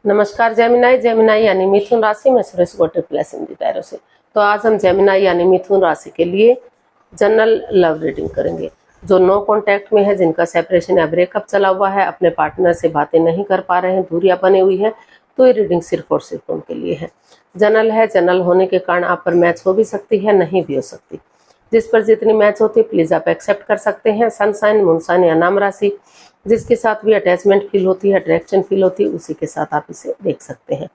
नमस्कार Gemini. Gemini यानी मिथुन राशि में सुरेश गोटे प्लस इन टैरो से। तो आज हम जेमिनाई यानी मिथुन राशि के लिए जनरल लव रीडिंग करेंगे। जो नो कांटेक्ट में है, जिनका सेपरेशन या ब्रेकअप चला हुआ है, अपने पार्टनर से बातें नहीं कर पा रहे हैं, दूरियां बनी हुई है, तो ये रीडिंग सिर्फ और सिर्फ उनके लिए है। जनरल है, जनरल होने के कारण आप पर मैच हो भी सकती है, नहीं भी हो सकती। जिस पर जितनी मैच होती है प्लीज आप एक्सेप्ट कर सकते हैं। सन साइन, मून साइन या नाम राशि, जिसके साथ भी अटैचमेंट फील होती है, अट्रैक्शन फील होती है, उसी के साथ आप इसे देख सकते हैं।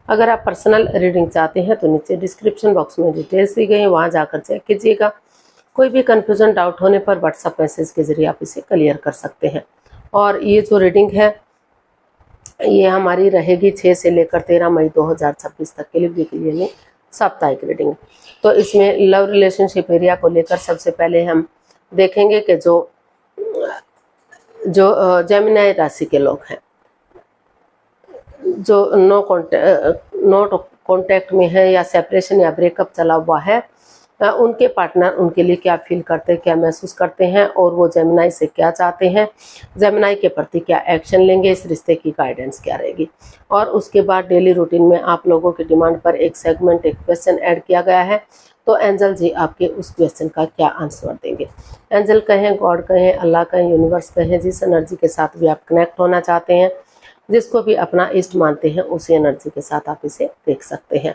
अगर आप पर्सनल रीडिंग चाहते हैं तो नीचे डिस्क्रिप्शन बॉक्स में डिटेल्स दी गई है, वहां जाकर चेक कीजिएगा। कोई भी कंफ्यूजन डाउट होने पर व्हाट्सएप मैसेज के जरिए आप इसे क्लियर कर सकते हैं। और ये जो रीडिंग है ये हमारी रहेगी 6 से लेकर 13 मई 2026 तक के लिए वीकली यानी साप्ताहिक रीडिंग। तो इसमें लव रिलेशनशिप एरिया को लेकर सबसे पहले हम देखेंगे कि जो जेमिनी राशि के लोग हैं, जो नो कॉन्टैक्ट में है या सेपरेशन या ब्रेकअप चला हुआ है, उनके पार्टनर उनके लिए क्या फील करते हैं, क्या महसूस करते हैं और वो जेमिनी से क्या चाहते हैं, जेमिनी के प्रति क्या एक्शन लेंगे, इस रिश्ते की गाइडेंस क्या रहेगी। और उसके बाद डेली रूटीन में आप लोगों की डिमांड पर एक सेगमेंट, एक क्वेश्चन ऐड किया गया है। तो एंजल जी आपके उस क्वेश्चन का क्या आंसर देंगे। एंजल कहें, गॉड कहें, अल्लाह कहें, यूनिवर्स कहें, जिस एनर्जी के साथ भी आप कनेक्ट होना चाहते हैं, जिसको भी अपना इष्ट मानते हैं, उसी एनर्जी के साथ आप इसे देख सकते हैं।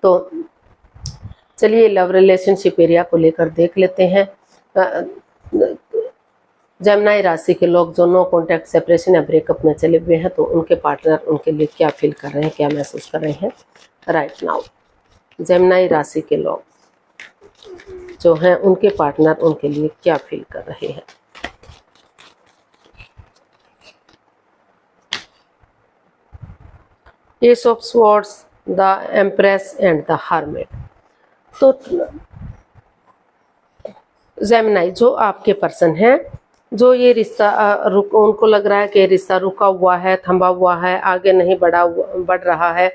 तो चलिए लव रिलेशनशिप एरिया को लेकर देख लेते हैं। जेमिनी राशि के लोग जो नो कॉन्टैक्ट, सेपरेशन या ब्रेकअप में चले हुए हैं, तो उनके पार्टनर उनके लिए क्या फील कर रहे हैं, क्या महसूस कर रहे हैं राइट नाउ। जेमिनी राशि के लोग जो हैं, उनके पार्टनर उनके लिए क्या फील कर रहे हैं। S of swords, the empress and the hermit. तो जेमिनी जो आपके पर्सन हैं, जो ये रिश्ता उनको लग रहा है कि रिश्ता रुका हुआ है, थमा हुआ है, आगे नहीं बढ़ रहा है,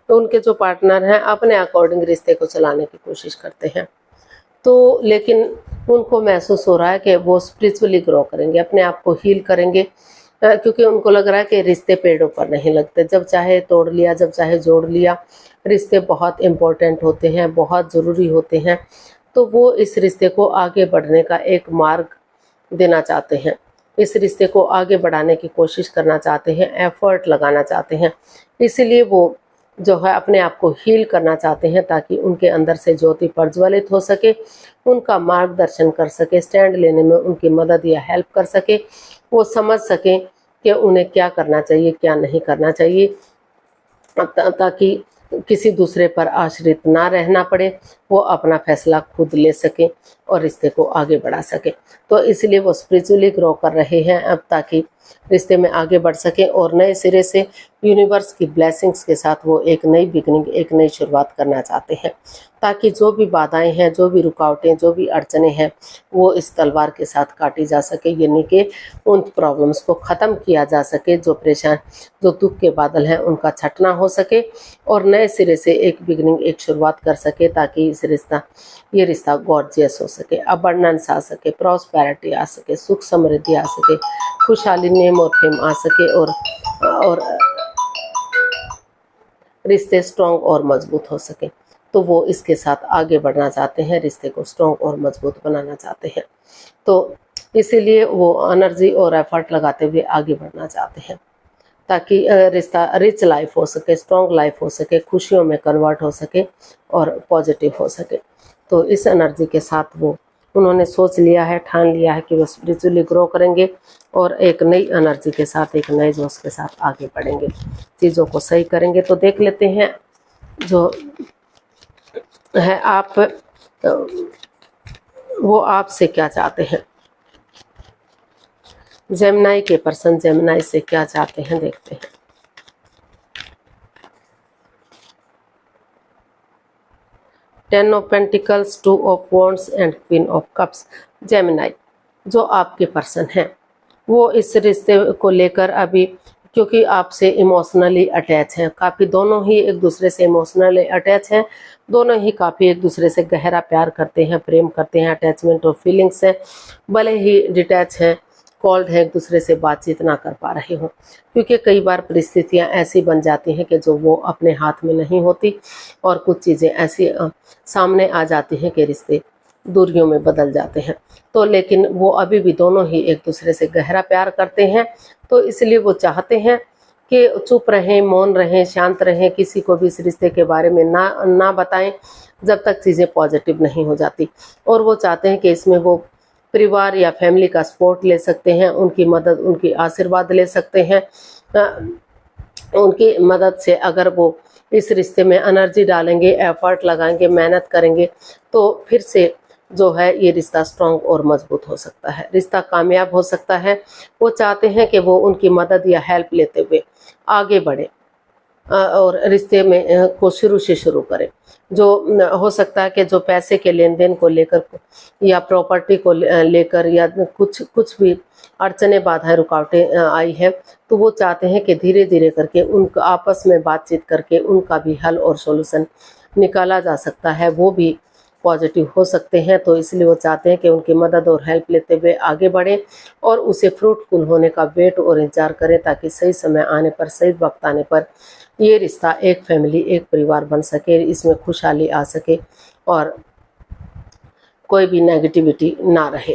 तो उनके जो पार्टनर हैं अपने अकॉर्डिंग रिश्ते को चलाने की कोशिश करते हैं। तो लेकिन उनको महसूस हो रहा है कि वो स्पिरिचुअली ग्रो करेंगे, अपने आप को हील करेंगे, क्योंकि उनको लग रहा है कि रिश्ते पेड़ों पर नहीं लगते, जब चाहे तोड़ लिया, जब चाहे जोड़ लिया। रिश्ते बहुत इम्पोर्टेंट होते हैं, बहुत ज़रूरी होते हैं। तो वो इस रिश्ते को आगे बढ़ने का एक मार्ग देना चाहते हैं, इस रिश्ते को आगे बढ़ाने की कोशिश करना चाहते हैं, एफर्ट लगाना चाहते हैं। इसीलिए वो जो है अपने आप को हील करना चाहते हैं, ताकि उनके अंदर से ज्योति प्रज्वलित हो सके, उनका मार्गदर्शन कर सके, स्टैंड लेने में उनकी मदद या हेल्प कर सके, वो समझ सकें कि उन्हें क्या करना चाहिए, क्या नहीं करना चाहिए, ताकि किसी दूसरे पर आश्रित ना रहना पड़े, वो अपना फैसला खुद ले सके और रिश्ते को आगे बढ़ा सके। तो इसलिए वो स्पिरिचुअली ग्रो कर रहे हैं अब, ताकि रिश्ते में आगे बढ़ सके और नए सिरे से यूनिवर्स की ब्लेसिंग्स के साथ वो एक नई बिगनिंग, एक नई शुरुआत करना चाहते हैं, ताकि जो भी बाधाएं हैं, जो भी रुकावटें, जो भी अड़चने हैं, वो इस तलवार के साथ काटी जा सके, यानी कि उन प्रॉब्लम्स को ख़त्म किया जा सके, जो दुख के बादल हैं उनका छटना हो सके और नए सिरे से एक बिगनिंग, एक शुरुआत कर सके, ताकि ये रिश्ता गॉर्जियस हो सके, अबंडेंस आ सके, प्रॉस्पेरिटी आ सके, सुख समृद्धि आ सके, खुशहाली, नेम और फेम आ सके और रिश्ते स्ट्रॉन्ग और मजबूत हो सके। तो वो इसके साथ आगे बढ़ना चाहते हैं, रिश्ते को स्ट्रॉन्ग और मजबूत बनाना चाहते हैं। तो इसीलिए वो एनर्जी और एफर्ट लगाते हुए आगे बढ़ना चाहते हैं, ताकि रिश्ता रिच लाइफ हो सके, स्ट्रॉन्ग लाइफ हो सके, खुशियों में कन्वर्ट हो सके और पॉजिटिव हो सके। तो इस एनर्जी के साथ उन्होंने सोच लिया है, ठान लिया है कि वो स्पिरिचुअली ग्रो करेंगे और एक नई एनर्जी के साथ, एक नए जोश के साथ आगे बढ़ेंगे, चीज़ों को सही करेंगे। तो देख लेते हैं जो है वो आपसे क्या चाहते हैं। जेमिनी के पर्सन जेमिनी से क्या चाहते हैं, देखते हैं। Ten of pentacles, 2 of wands and queen of cups. Gemini जो आपके पर्सन हैं, वो इस रिश्ते को लेकर अभी, क्योंकि आपसे इमोशनली अटैच हैं, काफ़ी दोनों ही एक दूसरे से इमोशनली अटैच हैं, दोनों ही काफ़ी एक दूसरे से गहरा प्यार करते हैं, प्रेम करते हैं, अटैचमेंट और फीलिंग्स है। भले ही डिटैच हैं, कॉल्ड हैं, एक दूसरे से बातचीत ना कर पा रहे हों, क्योंकि कई बार परिस्थितियां ऐसी बन जाती हैं कि जो वो अपने हाथ में नहीं होती और कुछ चीज़ें ऐसी सामने आ जाती हैं कि रिश्ते दूरियों में बदल जाते हैं। तो लेकिन वो अभी भी दोनों ही एक दूसरे से गहरा प्यार करते हैं, तो इसलिए वो चाहते हैं कि चुप रहें, मौन रहें, शांत रहें, किसी को भी इस रिश्ते के बारे में ना बताएं जब तक चीज़ें पॉजिटिव नहीं हो जाती। और वो चाहते हैं कि इसमें वो परिवार या फैमिली का सपोर्ट ले सकते हैं, उनकी मदद, उनकी आशीर्वाद ले सकते हैं। उनकी मदद से अगर वो इस रिश्ते में एनर्जी डालेंगे, एफर्ट लगाएंगे, मेहनत करेंगे, तो फिर से जो है ये रिश्ता स्ट्रांग और मजबूत हो सकता है, रिश्ता कामयाब हो सकता है। वो चाहते हैं कि वो उनकी मदद या हेल्प लेते हुए आगे बढ़े और रिश्ते में को शुरू से शुरू करें। जो हो सकता है कि जो पैसे के लेन देन को लेकर या प्रॉपर्टी को लेकर या कुछ भी अड़चने, बाधाएं, रुकावटें आई है, तो वो चाहते हैं कि धीरे धीरे करके उनका आपस में बातचीत करके उनका भी हल और सॉल्यूशन निकाला जा सकता है, वो भी पॉजिटिव हो सकते हैं। तो इसलिए वो चाहते हैं कि उनकी मदद और हेल्प लेते हुए आगे बढ़ें और उसे फ्रूटफुल होने का वेट और इंतजार करें, ताकि सही समय आने पर, सही वक्त आने पर ये रिश्ता एक फैमिली, एक परिवार बन सके, इसमें खुशहाली आ सके और कोई भी नेगेटिविटी ना रहे,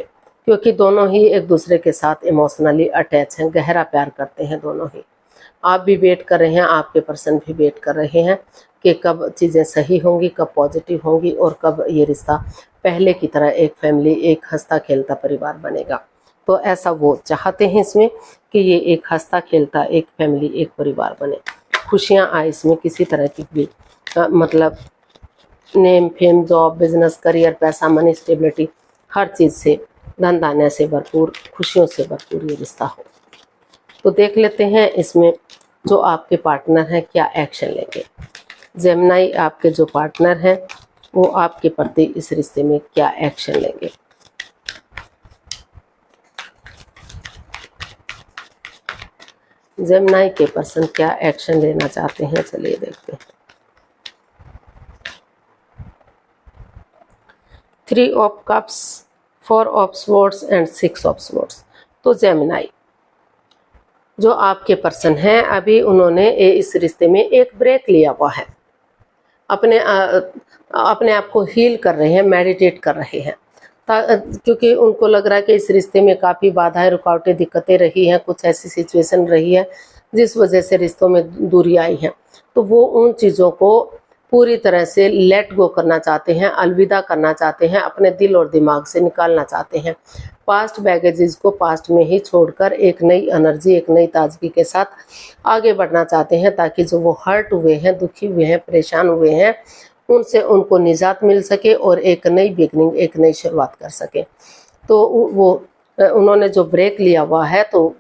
क्योंकि दोनों ही एक दूसरे के साथ इमोशनली अटैच हैं, गहरा प्यार करते हैं दोनों ही। आप भी वेट कर रहे हैं, आपके पर्सन भी वेट कर रहे हैं कि कब चीज़ें सही होंगी, कब पॉजिटिव होंगी और कब ये रिश्ता पहले की तरह एक फैमिली, एक हंसता खेलता परिवार बनेगा। तो ऐसा वो चाहते हैं इसमें कि ये एक हंसता खेलता एक फैमिली, एक परिवार बने, खुशियाँ आए इसमें, किसी तरह की भी मतलब name, fame, job, business, career, पैसा, मनी, स्टेबिलिटी, हर चीज़ से, धन धान्य से भरपूर, खुशियों से भरपूर ये रिश्ता हो। तो देख लेते हैं इसमें जो आपके पार्टनर हैं क्या एक्शन लेंगे। जेमिनी, आपके जो पार्टनर हैं वो आपके प्रति इस रिश्ते में क्या एक्शन लेंगे। जेमिनी के पर्सन क्या एक्शन लेना चाहते हैं, चलिए देखते हैं। 3 of cups, 4 of swords and 6 of swords. तो जेमिनी जो आपके पर्सन हैं, अभी उन्होंने इस रिश्ते में एक ब्रेक लिया हुआ है, अपने आप को हील कर रहे हैं, मेडिटेट कर रहे हैं, क्योंकि उनको लग रहा है कि इस रिश्ते में काफ़ी बाधाएं, रुकावटें, दिक्कतें रही हैं, कुछ ऐसी सिचुएशन रही है जिस वजह से रिश्तों में दूरी आई है। तो वो उन चीज़ों को पूरी तरह से लेट गो करना चाहते हैं, अलविदा करना चाहते हैं, अपने दिल और दिमाग से निकालना चाहते हैं। पास्ट बैगेजेस को पास्ट में ही छोड़कर एक नई एनर्जी, एक नई ताजगी के साथ आगे बढ़ना चाहते हैं, ताकि जो वो हर्ट हुए हैं, दुखी हुए हैं, परेशान हुए हैं, उनसे उनको निजात मिल सके और एक नई बिगनिंग, एक नई शुरुआत कर सके। तो वो उन्होंने जो ब्रेक लिया हुआ है, तो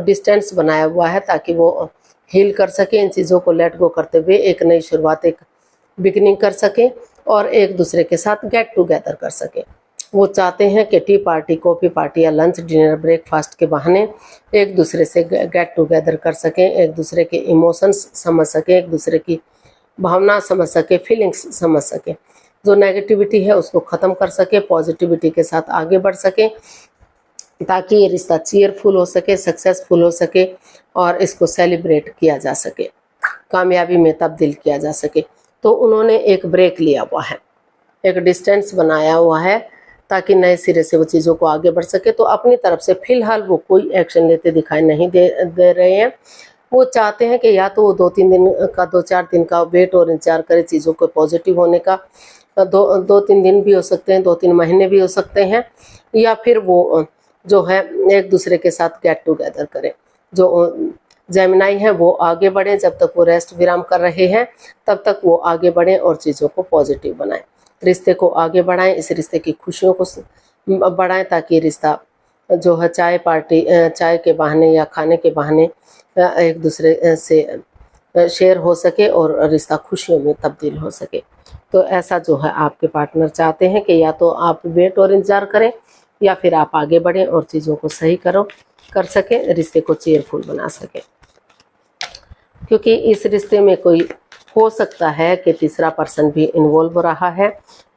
डिस्टेंस बनाया हुआ है, ताकि वो हील कर सके, इन चीज़ों को लेट गो करते हुए एक नई शुरुआत, एक बिगनिंग कर सके और एक दूसरे के साथ गेट टुगेदर कर सके। वो चाहते हैं कि टी पार्टी, कॉफ़ी पार्टी या लंच, डिनर, ब्रेकफास्ट के बहाने एक दूसरे से गेट टुगेदर कर सकें, एक दूसरे के इमोशंस समझ सकें, एक दूसरे की भावना समझ सके, फीलिंग्स समझ सके, जो नेगेटिविटी है उसको ख़त्म कर सके, पॉजिटिविटी के साथ आगे बढ़ सके, ताकि ये रिश्ता चीयरफुल हो सके, सक्सेसफुल हो सके और इसको सेलिब्रेट किया जा सके, कामयाबी में तब्दील किया जा सके। तो उन्होंने एक ब्रेक लिया हुआ है, एक डिस्टेंस बनाया हुआ है, ताकि नए सिरे से वो चीज़ों को आगे बढ़ सके। तो अपनी तरफ से फ़िलहाल वो कोई एक्शन लेते दिखाई नहीं दे रहे हैं। वो चाहते हैं कि या तो वो 2-3 दिन का, 2-4 दिन का वेट और इंतजार करें चीज़ों को पॉजिटिव होने का, 2-3 दिन भी हो सकते हैं, 2-3 महीने भी हो सकते हैं, या फिर वो जो है एक दूसरे के साथ गेट टुगेदर करें। जो जेमिनी है वो आगे बढ़ें, जब तक वो रेस्ट विराम कर रहे हैं तब तक वो आगे बढ़ें और चीज़ों को पॉजिटिव बनाएं, रिश्ते को आगे बढ़ाएं, इस रिश्ते की खुशियों को बढ़ाएं, ताकि रिश्ता जो है चाय पार्टी, चाय के बहाने या खाने के बहाने एक दूसरे से शेयर हो सके और रिश्ता खुशियों में तब्दील हो सके। तो ऐसा जो है आपके पार्टनर चाहते हैं कि या तो आप वेट और इंतज़ार करें या फिर आप आगे बढ़ें और चीज़ों को सही कर सकें, रिश्ते को चेयरफुल बना सकें। क्योंकि इस रिश्ते में कोई हो सकता है कि तीसरा पर्सन भी इन्वॉल्व हो रहा है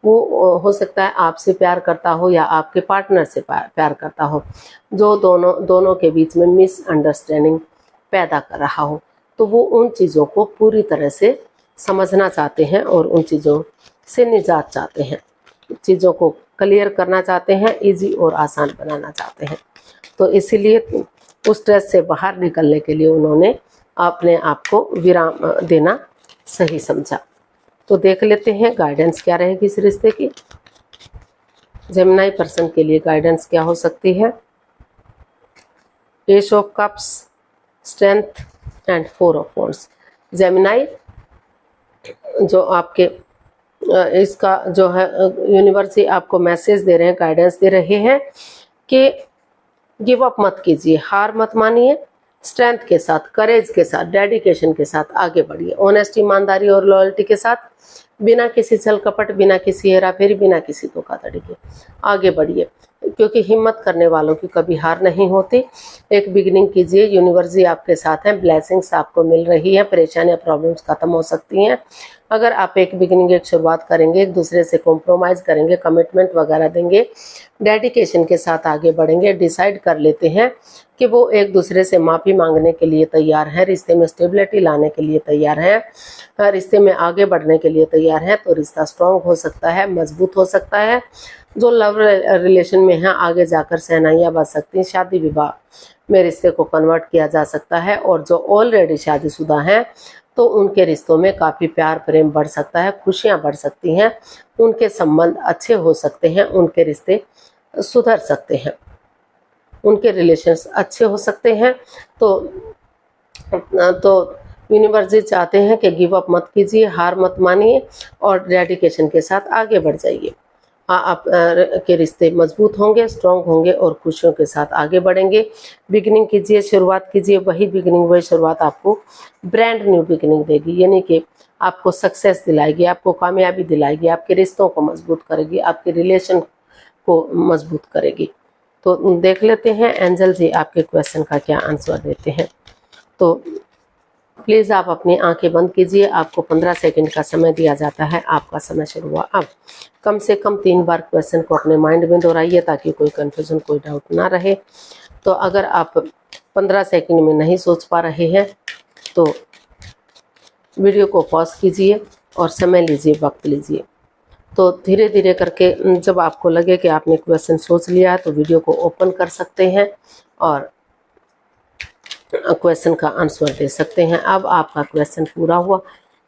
वो हो सकता है आपसे प्यार करता हो या आपके पार्टनर से प्यार करता हो, जो दोनों के बीच में मिसअंडरस्टैंडिंग पैदा कर रहा हो। तो वो उन चीज़ों को पूरी तरह से समझना चाहते हैं और उन चीज़ों से निजात चाहते हैं, चीज़ों को क्लियर करना चाहते हैं, इजी और आसान बनाना चाहते हैं। तो इसीलिए उस स्ट्रेस से बाहर निकलने के लिए उन्होंने अपने आप को विराम देना सही समझा। तो देख लेते हैं गाइडेंस क्या रहेगी इस रिश्ते की। जेमिनी पर्सन के लिए गाइडेंस क्या हो सकती है। S of cups, strength and 4 of wands. Gemini जो आपके इसका जो है यूनिवर्स ही आपको मैसेज दे रहे हैं, गाइडेंस दे रहे हैं कि गिव अप मत कीजिए, हार मत मानिए, स्ट्रेंथ के साथ, करेज के साथ, डेडिकेशन के साथ आगे बढ़िए, ऑनेस्ट, ईमानदारी और लॉयल्टी के साथ, बिना किसी छल कपट, बिना किसी हेराफेरी, बिना किसी धोखाधड़ी के आगे बढ़िए, क्योंकि हिम्मत करने वालों की कभी हार नहीं होती। एक बिगिनिंग कीजिए, यूनिवर्स ही आपके साथ है, ब्लेसिंग्स आपको मिल रही है, परेशानियां प्रॉब्लम्स खत्म हो सकती हैं अगर आप एक बिगिनिंग, एक शुरुआत करेंगे, एक दूसरे से कॉम्प्रोमाइज़ करेंगे, कमिटमेंट वगैरह देंगे, डेडिकेशन के साथ आगे बढ़ेंगे, डिसाइड कर लेते हैं कि वो एक दूसरे से माफ़ी मांगने के लिए तैयार हैं, रिश्ते में स्टेबिलिटी लाने के लिए तैयार हैं, रिश्ते में आगे बढ़ने के लिए तैयार हैं, तो रिश्ता स्ट्रॉन्ग हो सकता है, मजबूत हो सकता है। जो लव रिलेशन में है आगे जाकर सहनाइयाँ बच सकती हैं, शादी विवाह में रिश्ते को कन्वर्ट किया जा सकता है। और जो ऑलरेडी शादीशुदा हैं तो उनके रिश्तों में काफ़ी प्यार प्रेम बढ़ सकता है, खुशियाँ बढ़ सकती हैं, उनके संबंध अच्छे हो सकते हैं, उनके रिश्ते सुधर सकते हैं, उनके रिलेशंस अच्छे हो सकते हैं। तो यूनिवर्स जी चाहते हैं कि गिव अप मत कीजिए, हार मत मानिए और डेडिकेशन के साथ आगे बढ़ जाइए। आप के रिश्ते मजबूत होंगे, स्ट्रॉन्ग होंगे और खुशियों के साथ आगे बढ़ेंगे। बिगिनिंग कीजिए, शुरुआत कीजिए, वही बिगिनिंग, वही शुरुआत आपको ब्रांड न्यू बिगिनिंग देगी, यानी कि आपको सक्सेस दिलाएगी, आपको कामयाबी दिलाएगी, आपके रिश्तों को मजबूत करेगी, आपके रिलेशन को मजबूत करेगी। तो देख लेते हैं एंजल जी आपके क्वेश्चन का क्या आंसर देते हैं। तो प्लीज़ आप अपनी आंखें बंद कीजिए, आपको 15 सेकंड का समय दिया जाता है, आपका समय शुरू हुआ अब। कम से कम 3 बार क्वेश्चन को अपने माइंड में दोहराइए ताकि कोई कन्फ्यूजन, कोई डाउट ना रहे। तो अगर आप 15 सेकंड में नहीं सोच पा रहे हैं तो वीडियो को पॉज कीजिए और समय लीजिए, वक्त लीजिए। तो धीरे धीरे करके जब आपको लगे कि आपने क्वेश्चन सोच लिया है तो वीडियो को ओपन कर सकते हैं और क्वेश्चन का आंसर दे सकते हैं। अब आपका क्वेश्चन पूरा हुआ,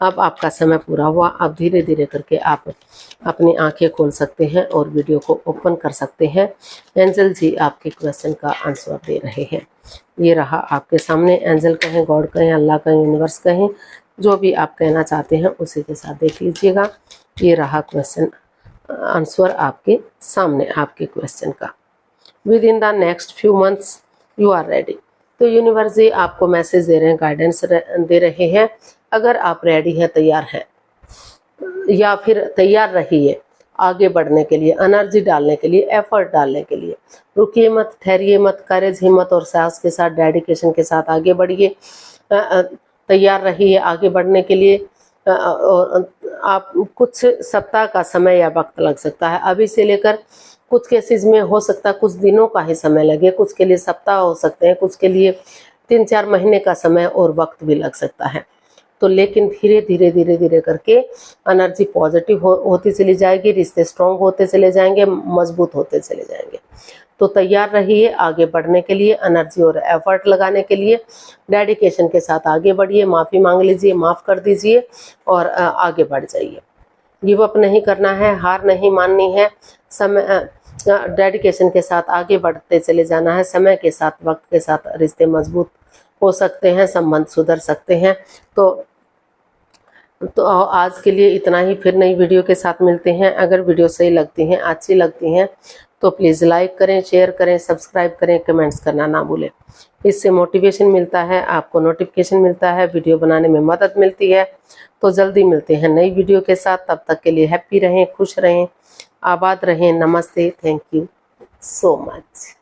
अब आपका समय पूरा हुआ। अब धीरे धीरे करके आप अपनी आंखें खोल सकते हैं और वीडियो को ओपन कर सकते हैं। एंजल जी आपके क्वेश्चन का आंसर दे रहे हैं। ये रहा आपके सामने। एंजल कहें, गॉड कहें, अल्लाह कहें, यूनिवर्स कहें, जो भी आप कहना चाहते हैं उसी के साथ देख लीजिएगा। ये रहा क्वेश्चन आंसर आपके सामने, आपके क्वेश्चन का। Within the next few months you are ready. तो यूनिवर्स जी आपको मैसेज दे रहे हैं, गाइडेंस दे रहे हैं। अगर आप रेडी हैं, तैयार हैं या फिर तैयार रहिए आगे बढ़ने के लिए, एनर्जी डालने के लिए, एफर्ट डालने के लिए। रुकिए मत, ठहरिए मत, करेज, हिम्मत और साहस के साथ, डेडिकेशन के साथ आगे बढ़िए। तैयार रहिए आगे बढ़ने के लिए। और आप कुछ सप्ताह का समय या वक्त लग सकता है अभी से लेकर, कुछ केसेस में हो सकता है कुछ दिनों का ही समय लगे, कुछ के लिए सप्ताह हो सकते हैं, कुछ के लिए 3-4 महीने का समय और वक्त भी लग सकता है। तो लेकिन धीरे धीरे करके एनर्जी पॉजिटिव होती चली जाएगी, रिश्ते स्ट्रॉन्ग होते चले जाएंगे, मजबूत होते चले जाएंगे। तो तैयार रहिए आगे बढ़ने के लिए, एनर्जी और एफर्ट लगाने के लिए। डेडिकेशन के साथ आगे बढ़िए, माफ़ी मांग लीजिए, माफ़ कर दीजिए और आगे बढ़ जाइए। गिव अप नहीं करना है, हार नहीं माननी है, समय डेडिकेशन के साथ आगे बढ़ते चले जाना है। समय के साथ, वक्त के साथ रिश्ते मजबूत हो सकते हैं, संबंध सुधर सकते हैं। तो आज के लिए इतना ही, फिर नई वीडियो के साथ मिलते हैं। अगर वीडियो सही लगती हैं, अच्छी लगती हैं तो प्लीज़ लाइक करें, शेयर करें, सब्सक्राइब करें, कमेंट्स करना ना भूलें। इससे मोटिवेशन मिलता है, आपको नोटिफिकेशन मिलता है, वीडियो बनाने में मदद मिलती है। तो जल्दी मिलते हैं नई वीडियो के साथ। तब तक के लिए हैप्पी रहें, खुश रहें, आबाद रहें। नमस्ते, थैंक यू सो मच।